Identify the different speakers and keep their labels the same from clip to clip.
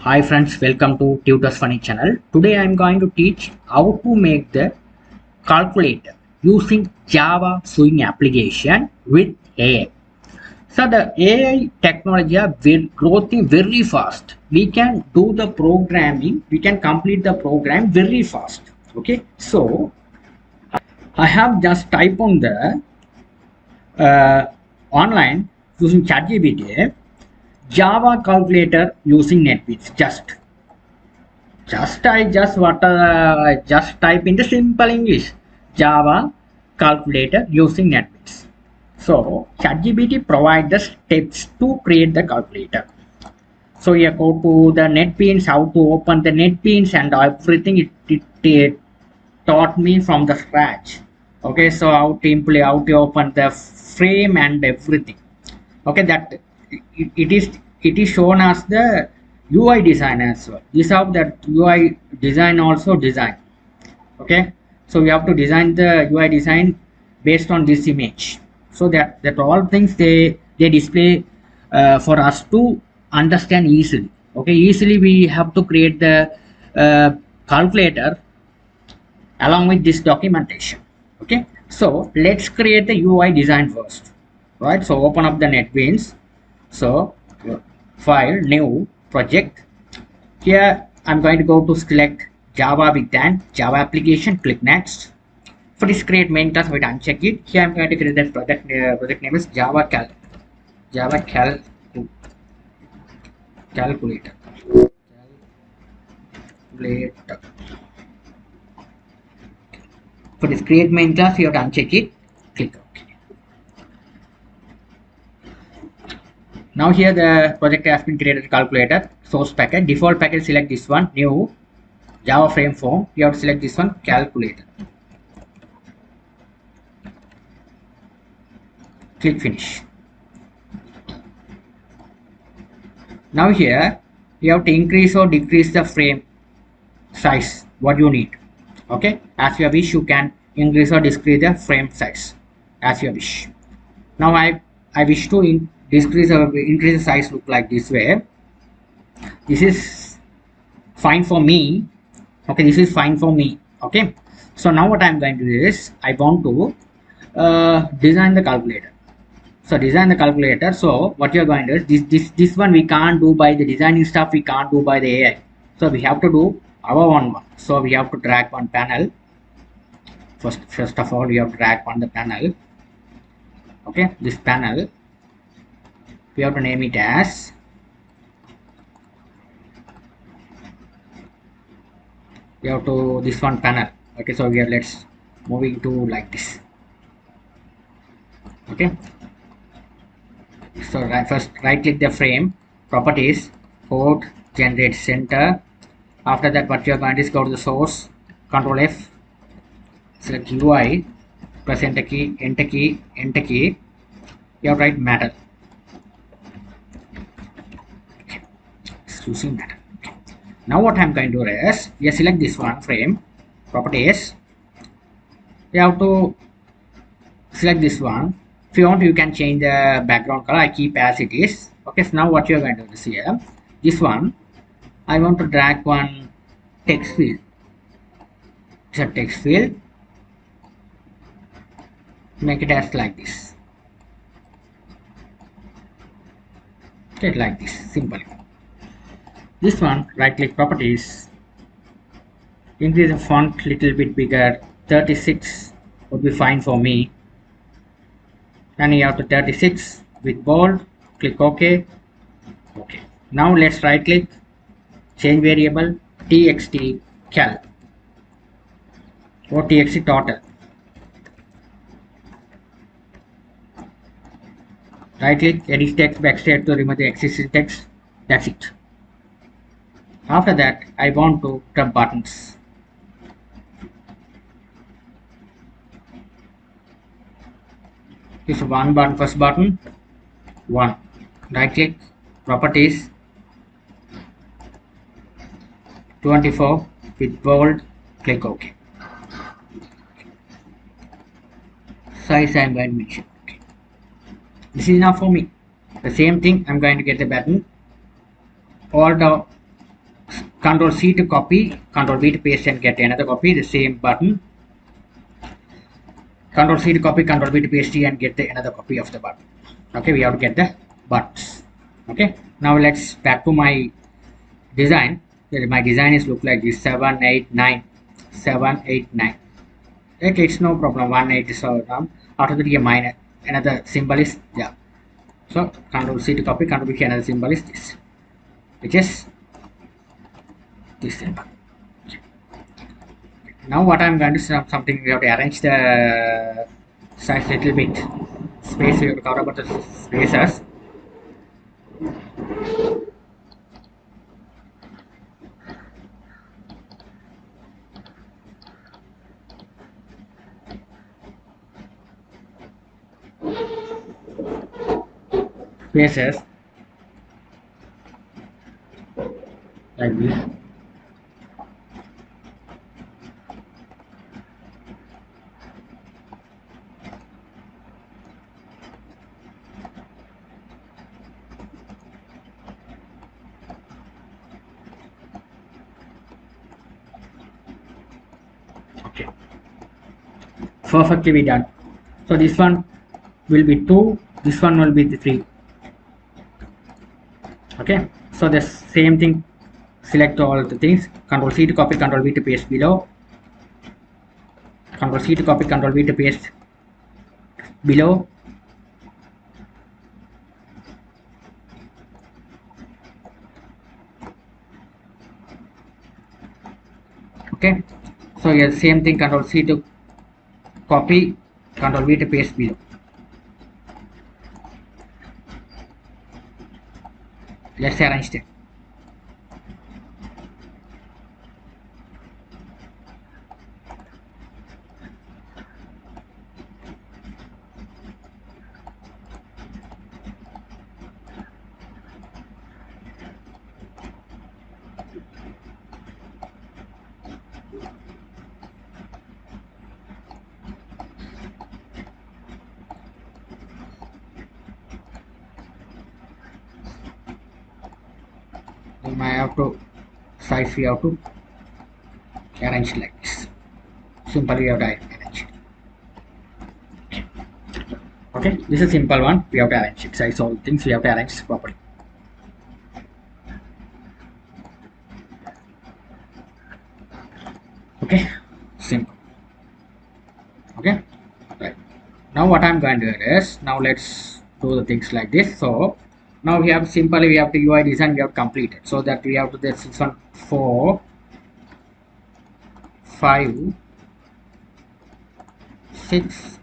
Speaker 1: Hi friends, welcome to TutusFunny channel. Today I am going to teach how to make the calculator using Java Swing application with AI. So the AI technology are growing very fast. We can do the programming, we can complete the program very fast. Okay, so I have just typed on the online using ChatGPT Java calculator using NetBeans. I just type in the simple English Java calculator using NetBeans. So ChatGPT provides the steps to create the calculator. So you go to the NetBeans, how to open the NetBeans and everything. It taught me from the scratch. Okay, so how to open the frame and everything. Okay, that it is shown as the UI design as well. This how that UI design also design. Okay, so we have to design the UI design based on this image, so that all things they display for us to understand easily. Okay, easily we have to create the calculator along with this documentation. Okay, so let's create the UI design first, right? So open up the NetBeans. So file, new project. Here I'm going to go to select Java with an Java application, click next. For this create main class, we uncheck it. Here I'm going to create that project name is Java calculator. For this create main class, you have to uncheck it, click OK. Now here the project has been created, calculator, source package, default package, select this one, new Java frame form, you have to select this one, calculator. Click finish. Now here you have to increase or decrease the frame size, what you need. Okay, as you wish, you can increase or decrease the frame size as you wish. Now I wish to increase the size, look like this way. This is fine for me. Okay, this is fine for me. Okay, so now what I'm going to do is I want to design the calculator. So design the calculator. So what you're going to do is this one we can't do by the designing stuff, we can't do by the AI. So we have to do our own one. So we have to drag one panel. First of all, we have to drag on the panel. Okay, this panel we have to name it as this one panel. Okay, so here let's moving to like this. Okay, so first right click the frame, properties, code, generate center. After that, what you are going to is go to the source, Control F, select UI, press enter key, enter key, enter key. You have to write matter. Okay. Choosing matter. Okay. Now what I'm going to do is you select this one frame, properties. You have to select this one. If you want, you can change the background color. I keep as it is. Okay, so now what you're going to do is here, this one I want to drag one text field. It's a text field. Make it as like this. Okay, like this, simple. This one, right click properties, increase the font little bit bigger, 36 would be fine for me. And you have to 36 with bold, click OK. Okay. Now let's right click, change variable txt cal or txt total. Right click, edit text, backspace to remove the existing text. That's it. After that, I want to grab buttons. This one button, first button, one. Right click, properties, 24 with bold, click OK. Size I'm going to mention. Okay. This is enough for me. The same thing, I'm going to get the button, alt Control C to copy, Control V to paste and get another copy, the same button. Control C to copy, Control V to paste and get another copy of the button. Okay, we have to get the buttons. Okay, now let's back to my design. My design is look like this: 7, 8, 9, 7, 8, 9. Okay, it's no problem. 1, 8 is after that, minus another symbol is yeah. So Control C to copy, Control V, another symbol is this, which is this symbol. Now what I'm going to say something, we have to arrange the size little bit. Space, we have to cover about the spaces. Spaces like this. Okay, perfectly be done. So this one will be 2, this one will be the 3. Okay, so the same thing, select all the things, Control C to copy, Control V to paste below, Control C to copy, Control V to paste below. Okay, so yeah, same thing, Control C to copy, Control V to paste below. Let's arrange them. Then I have to size, we have to arrange like this. Simply we have to arrange it. Okay, this is a simple one. We have to arrange it. Size all things we have to arrange properly. Okay, simple. Okay, right. Now what I'm going to do is, now let's do the things like this. So now we have simply, we have to UI design, we have completed. So that we have to this one 4, 5, 6,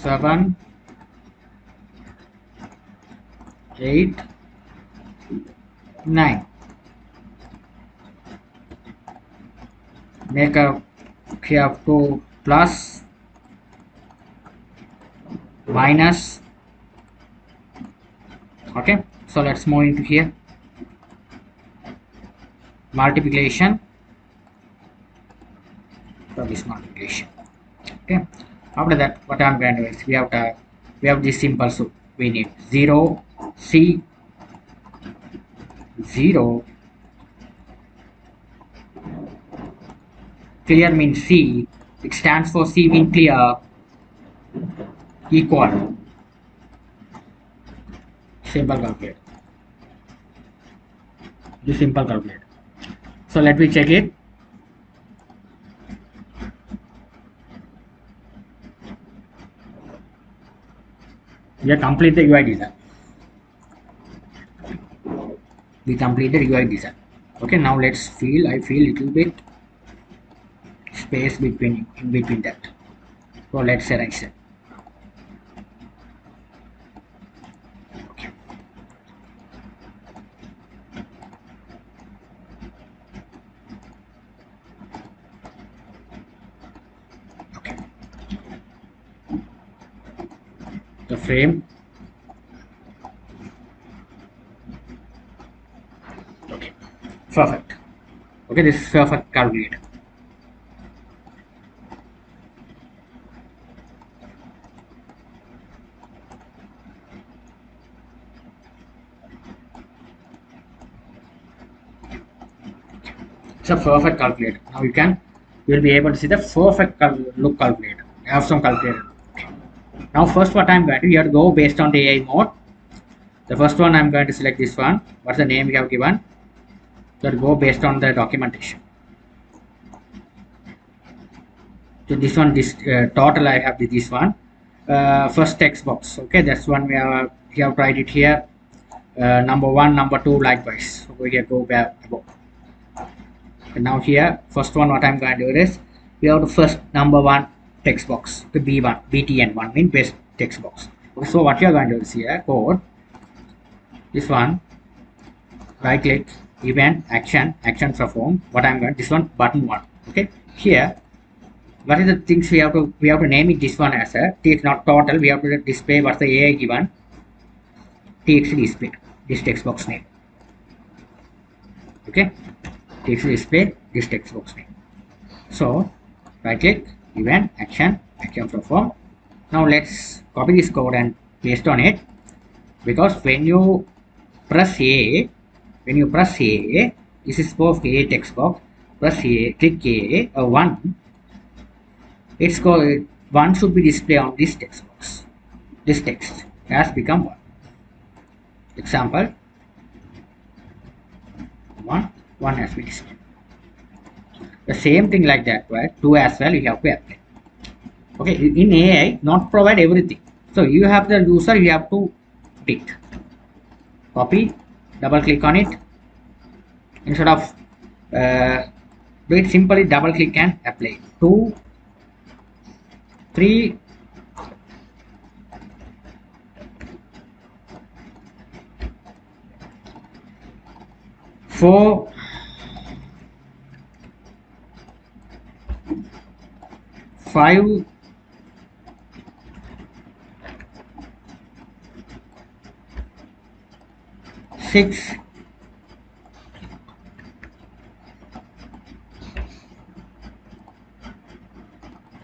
Speaker 1: 7, 8, 9. Make a, we have to plus, minus. Okay, so let's move into here, multiplication. So this multiplication. Okay, after that what I'm going to do is, we have this simple, so we need 0, C, 0, clear means C, it stands for C mean clear, equal, simple calculate. This simple calculate. So let me check it. We have complete the UI design. We complete the UI design. Okay, now let's fill. I feel little bit space between in between that. So let's arrange it. Okay. Okay. The frame. Okay. Perfect. Okay, this is perfect calculator. It's a perfect calculator. Now you will be able to see the perfect look calculator. I have some calculator. Now first what I'm going to, you have to go based on the AI mode. The first one I'm going to select this one. What's the name we have given? You have to go based on the documentation. So this one, this total I have this one. First text box. Okay, that's one we have tried it here. Number 1, number 2 likewise. So we can go back above. And now here, first one what I'm going to do is, we have the first number 1 text box, the B1, BTN1 means best text box. Okay, so what you are going to do is here, code, this one, right click, event, action perform, what I'm going to, this one, button 1. Okay, here, what is the things we have to name it this one as a, it's not total, we have to display what's the AI given, txt display, this text box name. Okay, txt display, this text box name. So, right click, event, action perform. Now let's copy this code and paste on it, because when you press A, this is for A text box, press A, click A, 1, it's called 1 should be displayed on this text box. This text has become 1. Example, 1 has been displayed. The same thing like that, right? 2 as well you have to apply. Okay, in AI, not provide everything. So you have the user, you have to pick. Copy, double click on it. Instead of do it simply, double click and apply. 2, 3, 4, 5, 6,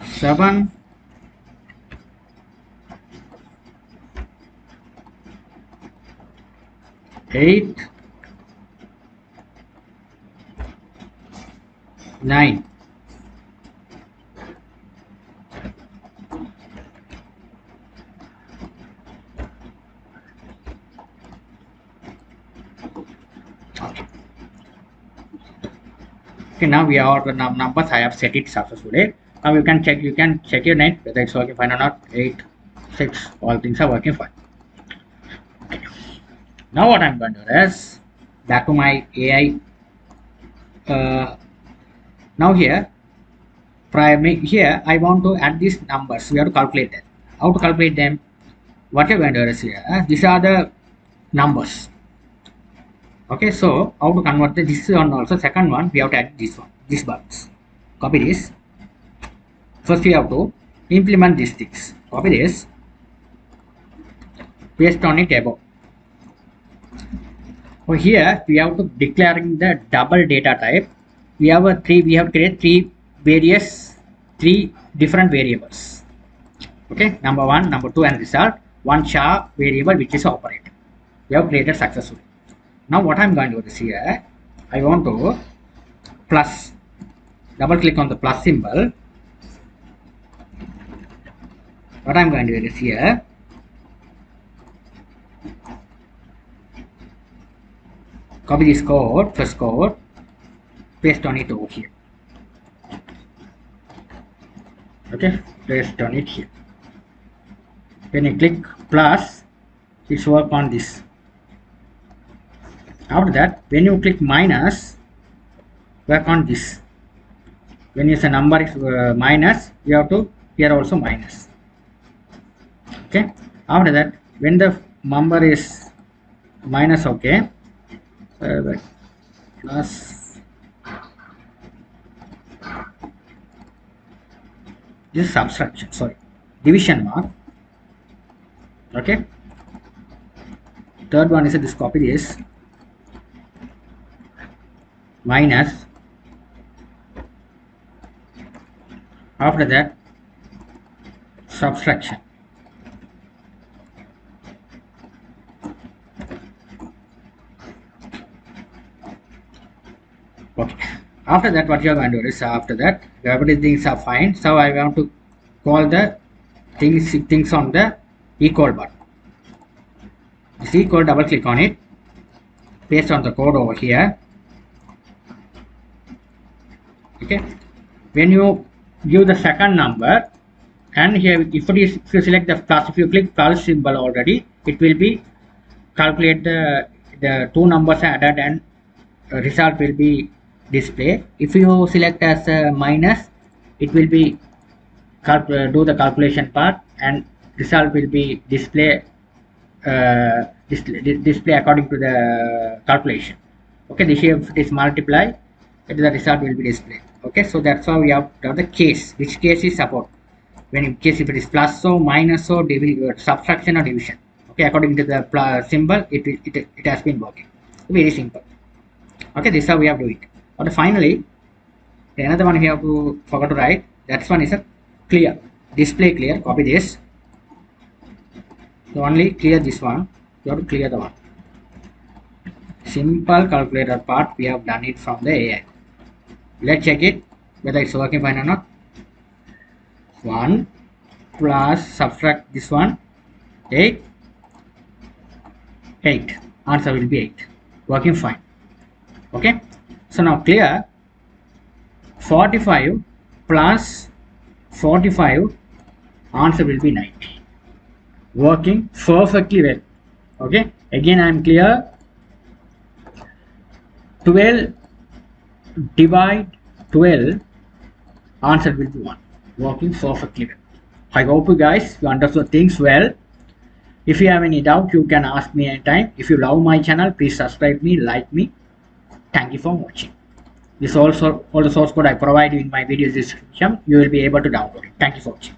Speaker 1: 7, 8, 9. Okay, now we are the numbers. I have set it successfully. Now you can check your net whether it's working fine or not. 8, 6, all things are working fine. Okay. Now what I'm going to do is, back to my AI. Now here I want to add these numbers. We have to calculate them. How to calculate them? What you're going to do is here, these are the numbers. Okay, so how to convert this one also? Second one, we have to add this one, these buttons. Copy this. First we have to implement these things. Copy this, paste on it above. Over here we have to declaring the double data type. We have created three different variables. Okay, number 1, number 2 and result. One char variable which is operator. We have created successfully. Now what I'm going to do is here, I want to plus, double click on the plus symbol. What I'm going to do is here, copy this code, first code, paste on it over here. Okay, paste on it here. When you click plus, it's work on this. After that, when you click minus, work on this. When you say number is minus, you have to here also minus. Okay. After that, when the number is minus, okay, plus this is subtraction. Sorry, division mark. Okay. Third one is this, copy this. Minus, after that subtraction. Okay, After that, what you are going to do is, after that everything are fine, so I want to call the things on the equal button. This equal, double click on it, paste on the code over here. Okay, when you give the second number, and here if you select the plus, if you click plus symbol already, it will be calculate the two numbers added, and result will be display. If you select as a minus, it will be do the calculation part, and result will be display according to the calculation. Okay, this here if it is multiply, the result will be displayed. Okay, so that's how we have done the case. Which case is support? When in case if it is plus or minus or subtraction or division. Okay, according to the plus symbol, it has been working. Very simple. Okay, this is how we have to do it. But finally, another one we have to forget to write. That one is a clear, display clear. Copy this. So only clear this one. You have to clear the one. Simple calculator part, we have done it from the AI. Let's check it whether it's working fine or not. 1 plus subtract this one, 8. Answer will be 8. Working fine. Okay. So now clear. 45 plus 45, answer will be 90. Working perfectly well. Okay. Again I am clear. 12 divide 12, answer will be 1. Working perfectly well. I hope you guys understood things well. If you have any doubt, you can ask me anytime. If you love my channel, please subscribe me, like me. Thank you for watching. This also all the source code I provide you in my video description. You will be able to download it. Thank you for watching.